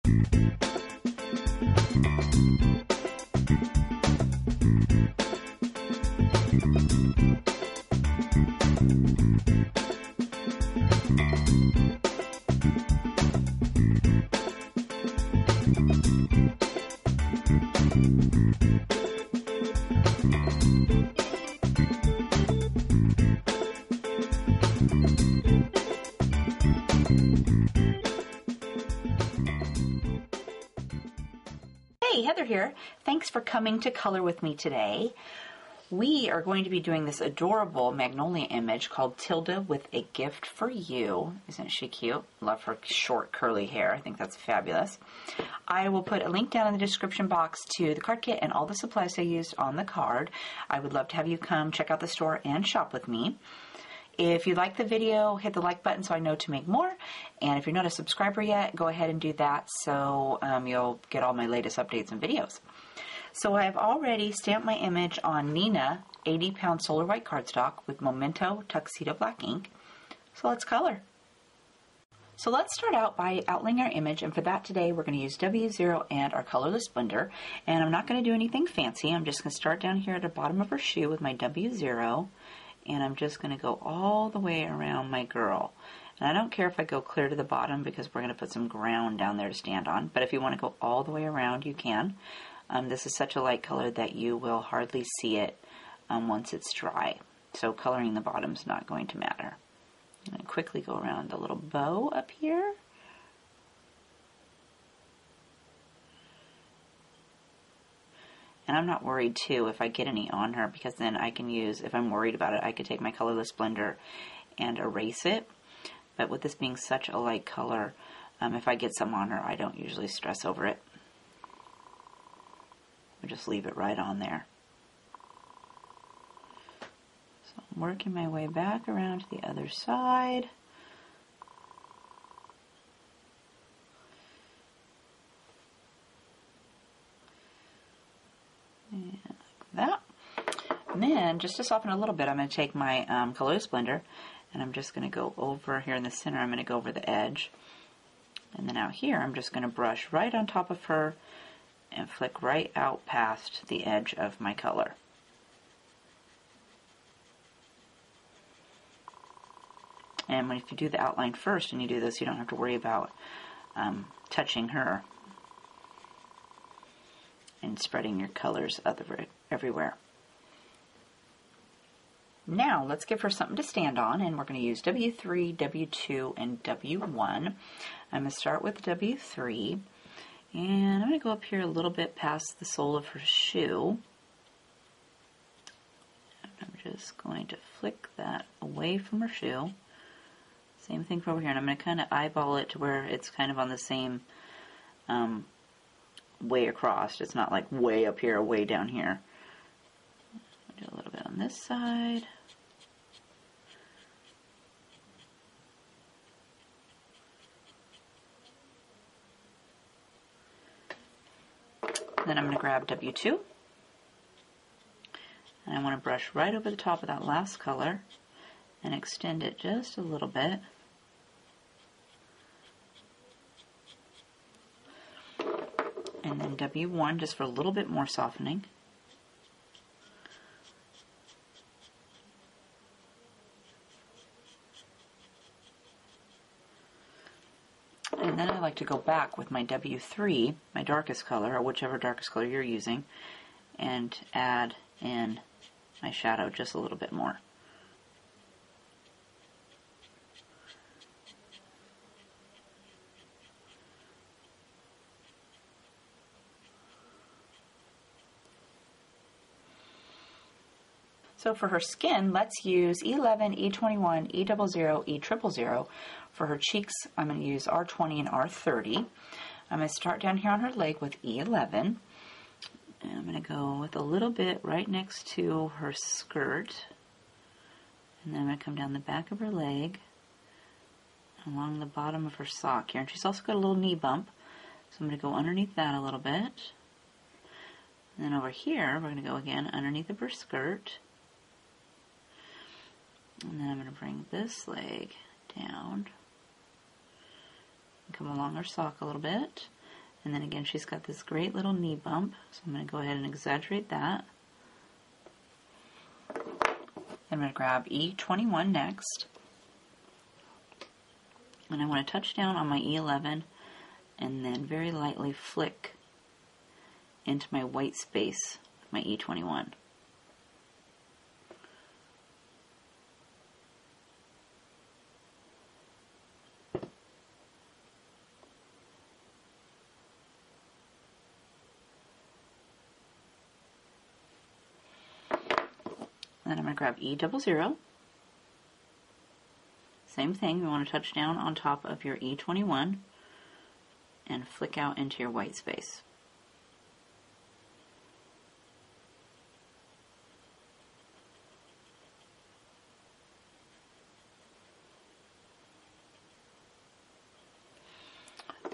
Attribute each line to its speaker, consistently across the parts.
Speaker 1: Hey, Heather here. Thanks for coming to color with me today. We are going to be doing this adorable Magnolia image called Tilda with a Gift for You. Isn't she cute? Love her short curly hair. I think that's fabulous. I will put a link down in the description box to the card kit and all the supplies I used on the card. I would love to have you come check out the store and shop with me. If you like the video, hit the like button so I know to make more. And if you're not a subscriber yet, go ahead and do that so you'll get all my latest updates and videos. So I've already stamped my image on Nina 80-pound solar white cardstock with Memento Tuxedo Black ink. So let's color. So let's start out by outlining our image, and for that today we're going to use W0 and our colorless blender. And I'm not going to do anything fancy. I'm just going to start down here at the bottom of her shoe with my W0. And I'm just going to go all the way around my girl. And I don't care if I go clear to the bottom because we're going to put some ground down there to stand on. But if you want to go all the way around, you can. This is such a light color that you will hardly see it once it's dry. So coloring the bottom is not going to matter. I'm going to quickly go around the little bow up here. And I'm not worried, too, if I get any on her, because then I can use, if I'm worried about it, I could take my colorless blender and erase it. But with this being such a light color, if I get some on her, I don't usually stress over it. I just leave it right on there. So I'm working my way back around to the other side. And like that. And then, just to soften it a little bit, I'm going to take my colorless blender, and I'm just going to go over here in the center. I'm going to go over the edge. And then out here, I'm just going to brush right on top of her and flick right out past the edge of my color. And if you do the outline first and you do this, you don't have to worry about touching her and spreading your colors everywhere. Now let's give her something to stand on, and we're going to use W3, W2, and W1. I'm going to start with W3, and I'm going to go up here a little bit past the sole of her shoe. And I'm just going to flick that away from her shoe. Same thing for over here, and I'm going to kind of eyeball it to where it's kind of on the same way across. It's not like way up here or way down here. I'll do a little bit on this side. Then I'm going to grab W2. And I want to brush right over the top of that last color and extend it just a little bit. And then W1 just for a little bit more softening. And then I like to go back with my W3, my darkest color, or whichever darkest color you're using, and add in my shadow just a little bit more. So for her skin, let's use E11, E21, E00, E000. For her cheeks, I'm going to use R20 and R30. I'm going to start down here on her leg with E11. And I'm going to go with a little bit right next to her skirt. And then I'm going to come down the back of her leg, along the bottom of her sock here. And she's also got a little knee bump, so I'm going to go underneath that a little bit. And then over here, we're going to go again underneath of her skirt. And then I'm going to bring this leg down and come along her sock a little bit. And then again, she's got this great little knee bump, so I'm going to go ahead and exaggerate that. I'm going to grab E21 next. And I want to touch down on my E11 and then very lightly flick into my white space with my E21. Then I'm going to grab E00. Same thing, you want to touch down on top of your E21 and flick out into your white space.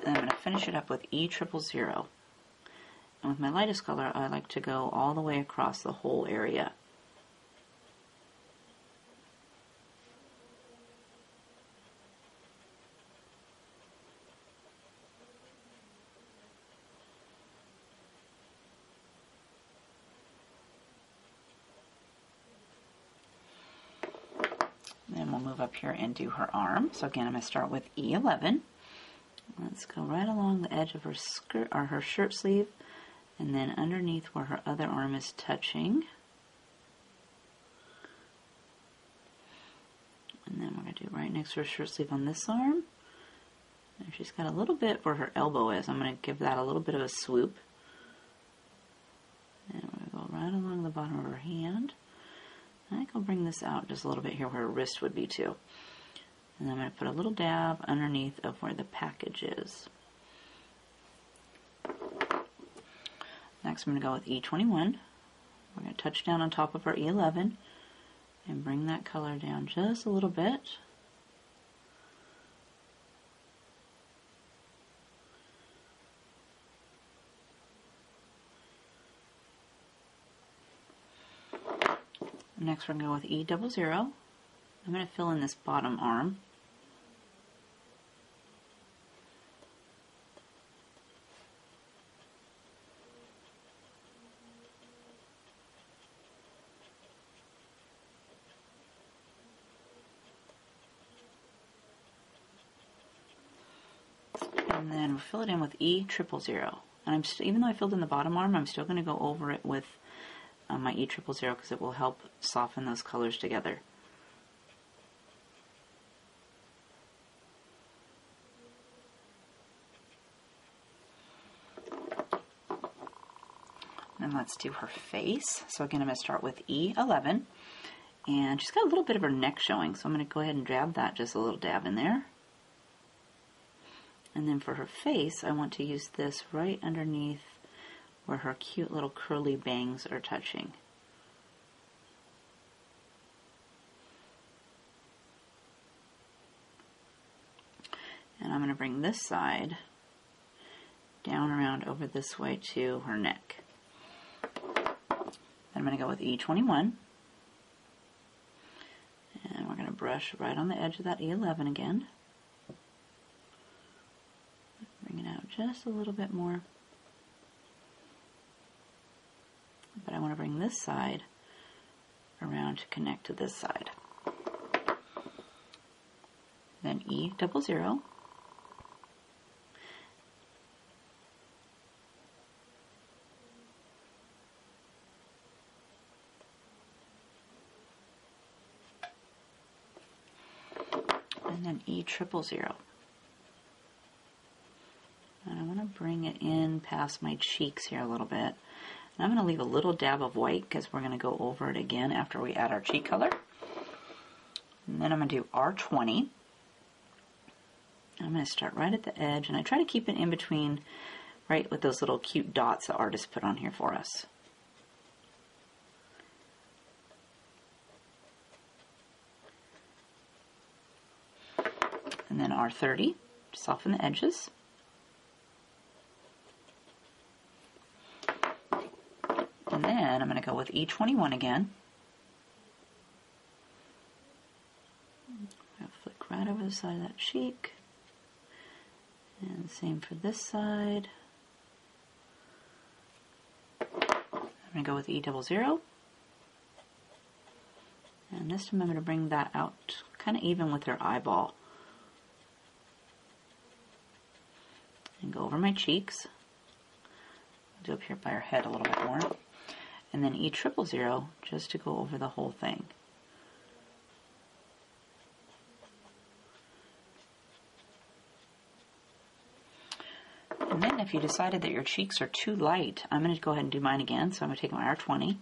Speaker 1: Then I'm going to finish it up with E000. And with my lightest color, I like to go all the way across the whole area. Then we'll move up here and do her arm. So again, I'm going to start with E11. Let's go right along the edge of her skirt or her shirt sleeve, and then underneath where her other arm is touching. And then we're going to do right next to her shirt sleeve on this arm. And she's got a little bit where her elbow is. I'm going to give that a little bit of a swoop. And we're going to go right along the bottom of her hand. I think I'll bring this out just a little bit here where her wrist would be too. And then I'm going to put a little dab underneath of where the package is. Next I'm going to go with E21. We're going to touch down on top of our E11 and bring that color down just a little bit. Next we're going to go with E00. I'm going to fill in this bottom arm. And then we'll fill it in with E000. And even though I filled in the bottom arm, I'm still going to go over it with my E000 because it will help soften those colors together. And let's do her face. So again, I'm going to start with E11. And she's got a little bit of her neck showing, so I'm going to go ahead and dab that, just a little dab in there. And then for her face, I want to use this right underneath where her cute little curly bangs are touching. And I'm going to bring this side down around over this way to her neck. Then I'm going to go with E21. And we're going to brush right on the edge of that E11 again. Bring it out just a little bit more. But I want to bring this side around to connect to this side. Then E00. And then E000. And I want to bring it in past my cheeks here a little bit. And I'm going to leave a little dab of white because we're going to go over it again after we add our cheek color. And then I'm going to do R20. I'm going to start right at the edge, and I try to keep it in between, right with those little cute dots the artist put on here for us. And then R30 to soften the edges. And then I'm going to go with E21 again. I'm going to flick right over the side of that cheek. And same for this side. I'm going to go with E00. And this time I'm going to bring that out kind of even with her eyeball. And go over my cheeks. Do up here by her head a little bit more. And then E00 just to go over the whole thing. And then if you decided that your cheeks are too light, I'm going to go ahead and do mine again. So I'm going to take my R20.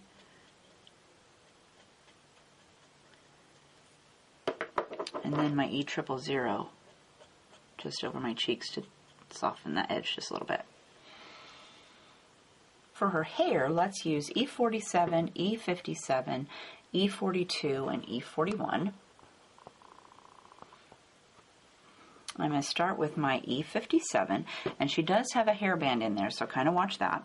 Speaker 1: And then my E00 just over my cheeks to soften that edge just a little bit. For her hair, let's use E47, E57, E42, and E41. I'm going to start with my E57, and she does have a hairband in there, so kind of watch that.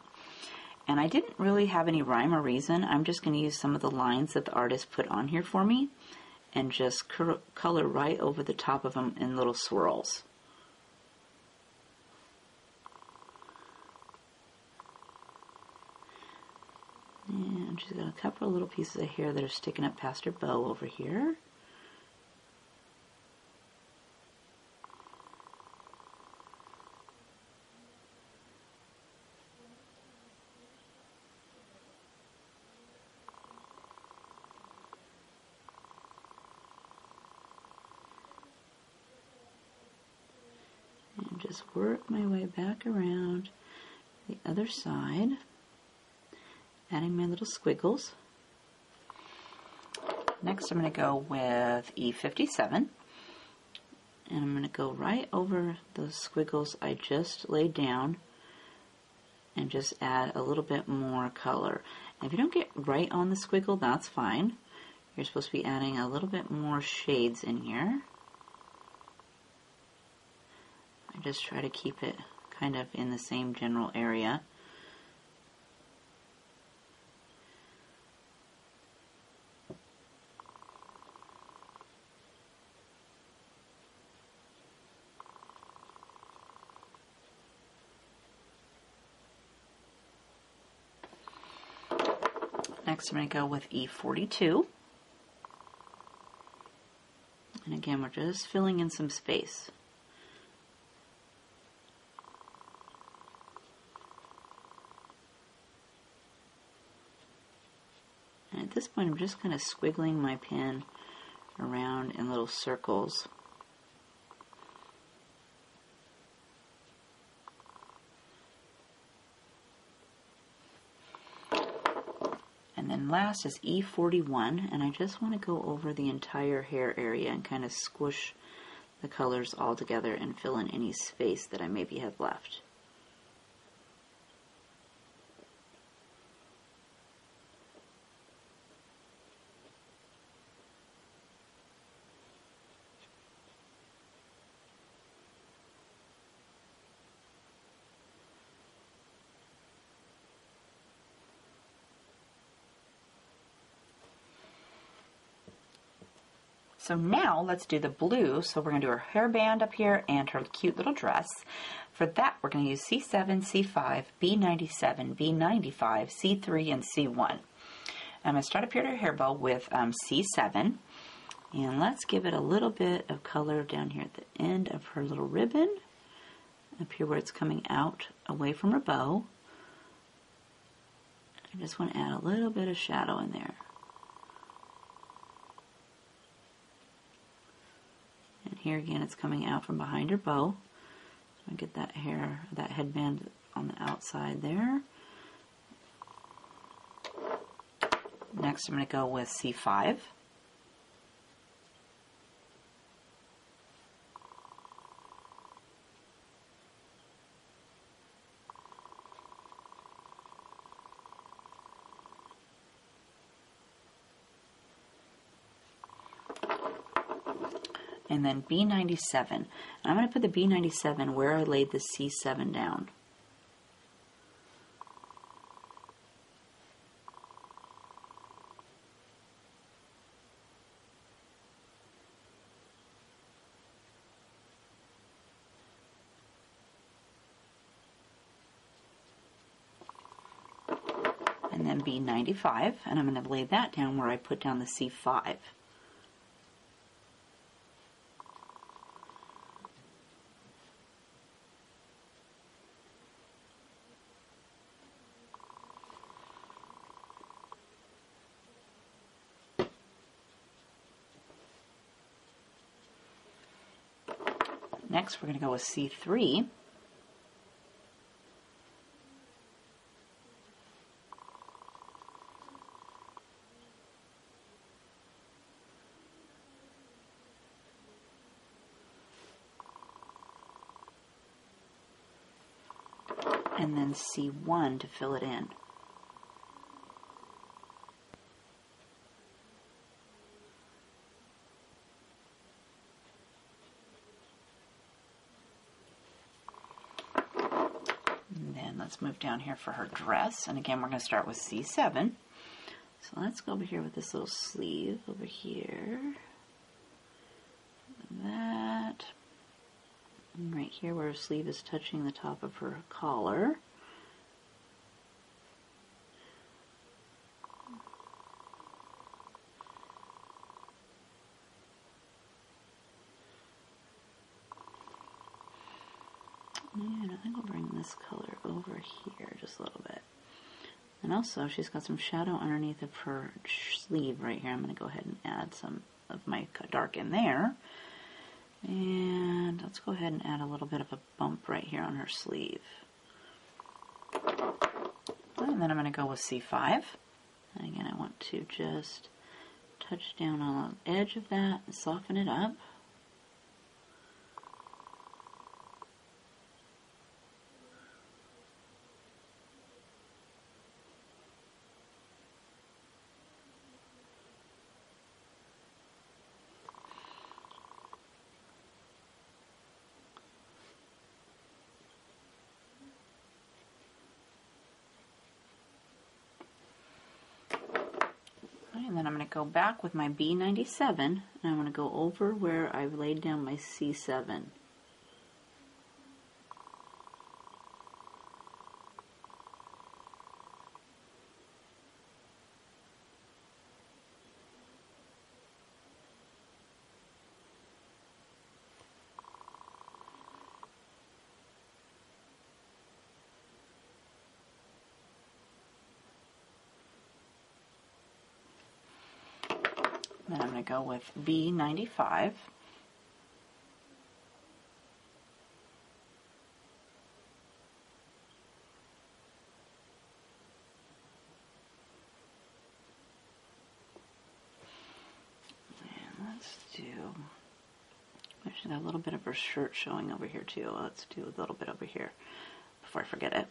Speaker 1: And I didn't really have any rhyme or reason. I'm just going to use some of the lines that the artist put on here for me and just color right over the top of them in little swirls. And she's got a couple of little pieces of hair that are sticking up past her bow over here. And just work my way back around the other side, adding my little squiggles. Next I'm going to go with E57, and I'm going to go right over the squiggles I just laid down and just add a little bit more color. And if you don't get right on the squiggle, that's fine. You're supposed to be adding a little bit more shades in here. I just try to keep it kind of in the same general area. Next I'm going to go with E42. And again, we're just filling in some space. And at this point, I'm just kind of squiggling my pen around in little circles. And then last is E41, and I just want to go over the entire hair area and kind of squish the colors all together and fill in any space that I maybe have left. So now let's do the blue. So we're going to do her hairband up here and her cute little dress. For that, we're going to use C7, C5, B97, B95, C3, and C1. I'm going to start up here at her hair bow with C7. And let's give it a little bit of color down here at the end of her little ribbon. Up here where it's coming out away from her bow. I just want to add a little bit of shadow in there. And here again, it's coming out from behind her bow. So I get that hair, that headband on the outside there. Next, I'm going to go with C5. And then B97. And I'm going to put the B97 where I laid the C7 down. And then B95, and I'm going to lay that down where I put down the C5. Next, we're going to go with C3. And then C1 to fill it in. And then let's move down here for her dress. And again, we're going to start with C7. So let's go over here with this little sleeve over here. That. And right here where her sleeve is touching the top of her collar. And I think we'll bring this color over here just a little bit. And also, she's got some shadow underneath of her sleeve right here. I'm going to go ahead and add some of my dark in there. And let's go ahead and add a little bit of a bump right here on her sleeve. And then I'm going to go with C5. And again, I want to just touch down on the edge of that and soften it up. And then I'm going to go back with my B97, and I'm going to go over where I've laid down my C7. Then I'm going to go with B95. And let's do, actually got a little bit of her shirt showing over here too. Let's do a little bit over here before I forget it.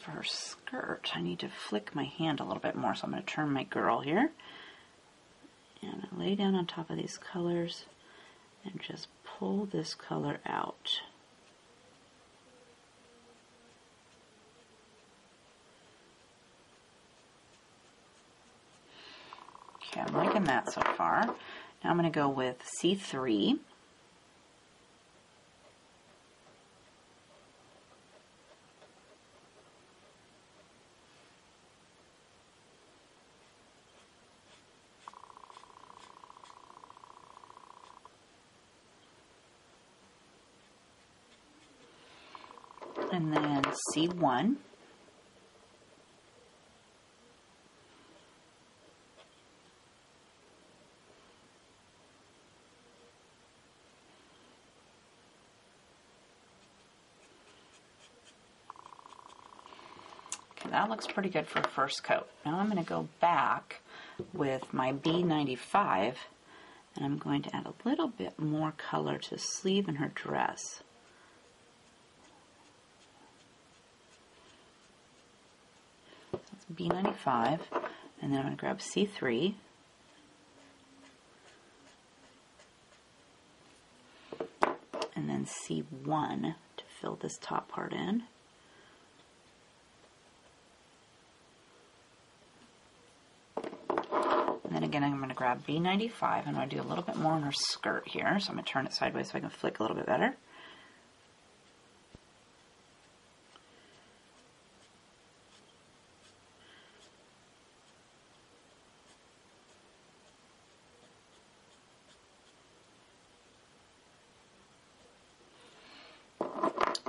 Speaker 1: For her skirt, I need to flick my hand a little bit more, so I'm going to turn my girl here and I lay down on top of these colors and just pull this color out. Okay, I'm liking that so far. Now I'm going to go with C3. And then C1. Okay, that looks pretty good for a first coat. Now I'm going to go back with my B95 and I'm going to add a little bit more color to the sleeve in her dress. B95, and then I'm going to grab C3, and then C1 to fill this top part in. And then again, I'm going to grab B95. I'm going to do a little bit more on her skirt here. So I'm going to turn it sideways so I can flick a little bit better.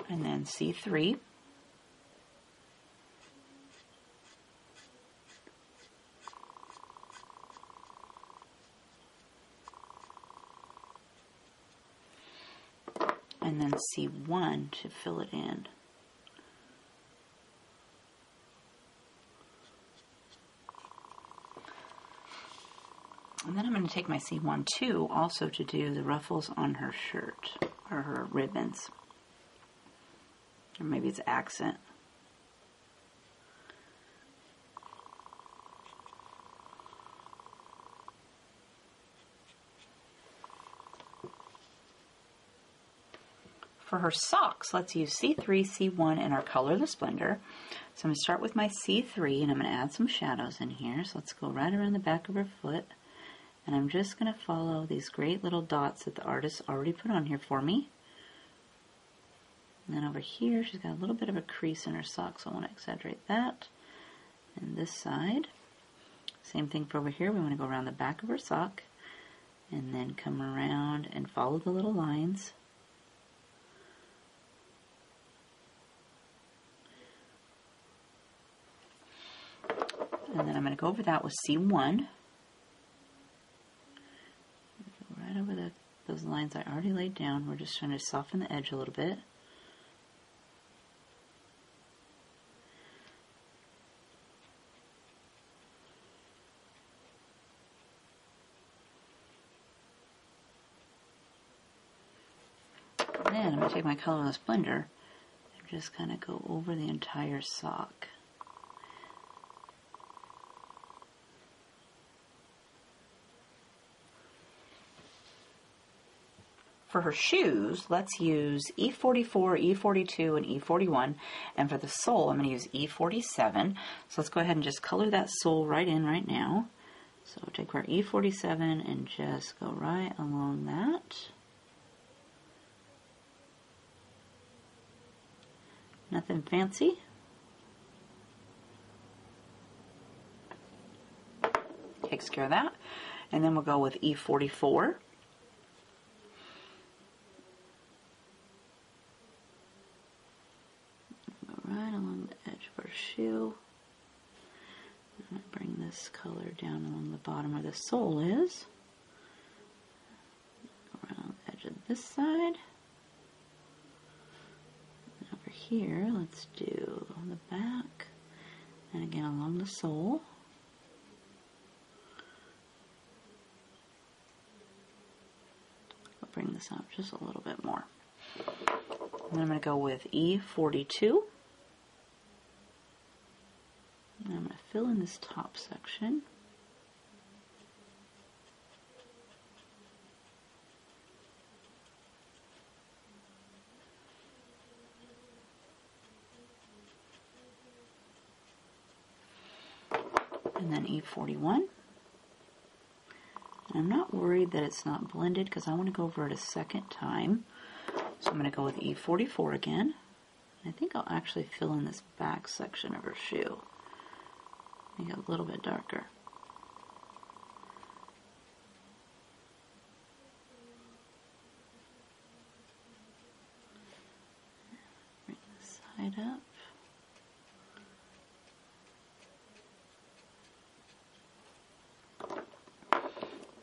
Speaker 1: And then C3. And then C1 to fill it in. And then I'm going to take my C1-2 also to do the ruffles on her shirt, or her ribbons. Or maybe it's accent. For her socks, let's use C3, C1, and our Colorless Blender. So I'm going to start with my C3, and I'm going to add some shadows in here. So let's go right around the back of her foot. And I'm just going to follow these great little dots that the artist already put on here for me. And then over here, she's got a little bit of a crease in her sock, so I want to exaggerate that. And this side, same thing for over here. We want to go around the back of her sock, and then come around and follow the little lines. And then I'm going to go over that with C1. Right over those lines I already laid down. We're just trying to soften the edge a little bit. And then I'm going to take my Colorless Blender and just kind of go over the entire sock. For her shoes, let's use E44, E42, and E41. And for the sole, I'm going to use E47. So let's go ahead and just color that sole right in right now. So take our E47 and just go right along that. Nothing fancy. Takes care of that. And then we'll go with E44. Right along the edge of our shoe. I'm going to bring this color down along the bottom where the sole is. Go around the edge of this side. And over here, let's do on the back. And again along the sole. I'll bring this out just a little bit more. And then I'm going to go with E42. And I'm going to fill in this top section. And then E41. And I'm not worried that it's not blended because I want to go over it a second time. So I'm going to go with E44 again. And I think I'll actually fill in this back section of her shoe. Make it a little bit darker. Bring this side up.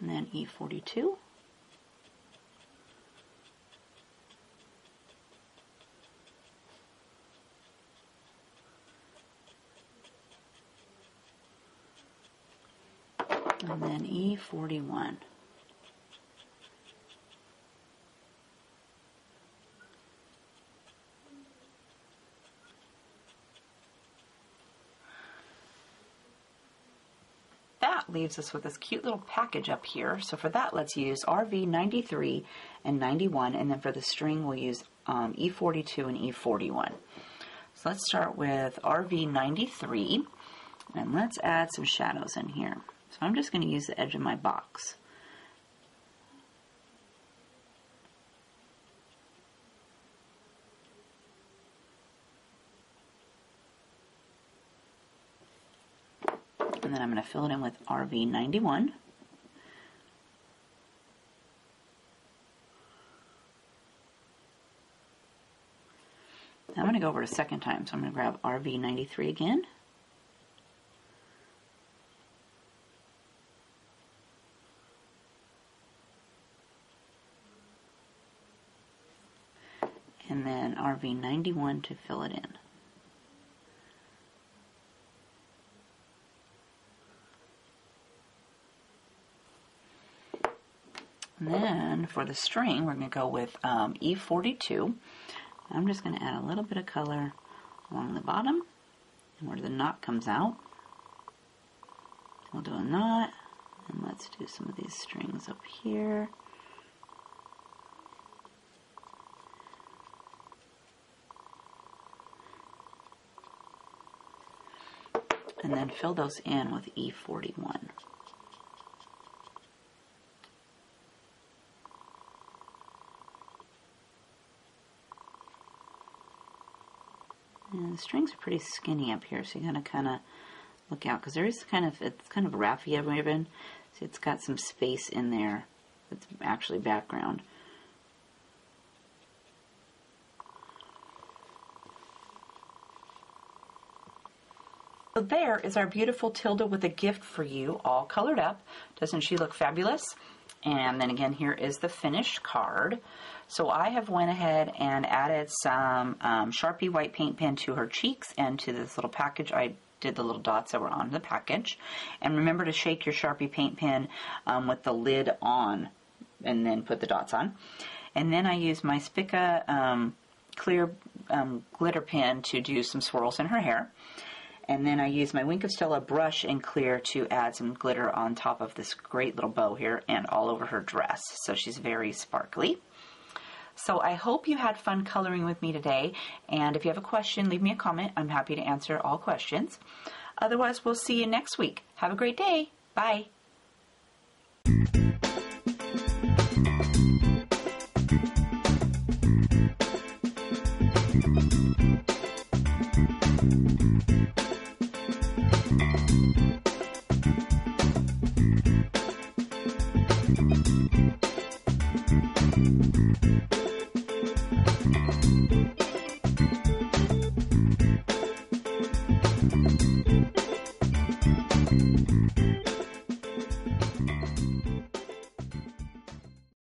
Speaker 1: And then E42. And then E41. That leaves us with this cute little package up here. So for that, let's use RV 93 and 91. And then for the string, we'll use E42 and E41. So let's start with RV 93. And let's add some shadows in here. So I'm just going to use the edge of my box. And then I'm going to fill it in with RV91. I'm going to go over it a second time, so I'm going to grab RV93 again. And then RV91 to fill it in. And then for the string, we're going to go with E42. I'm just going to add a little bit of color along the bottom and where the knot comes out. We'll do a knot, and let's do some of these strings up here. And then fill those in with E41. And the strings are pretty skinny up here, so you gotta kind of look out, because there is it's kind of HeathersHobbieHaven. See, it's got some space in there that's actually background. So there is our beautiful Tilda with a gift for you, all colored up. Doesn't she look fabulous? And then again, here is the finished card. So I have went ahead and added some Sharpie white paint pen to her cheeks and to this little package. I did the little dots that were on the package. And remember to shake your Sharpie paint pen with the lid on and then put the dots on. And then I used my Spica clear glitter pen to do some swirls in her hair. And then I used my Wink of Stella brush in clear to add some glitter on top of this great little bow here and all over her dress. So she's very sparkly. So I hope you had fun coloring with me today. And if you have a question, leave me a comment. I'm happy to answer all questions. Otherwise, we'll see you next week. Have a great day. Bye.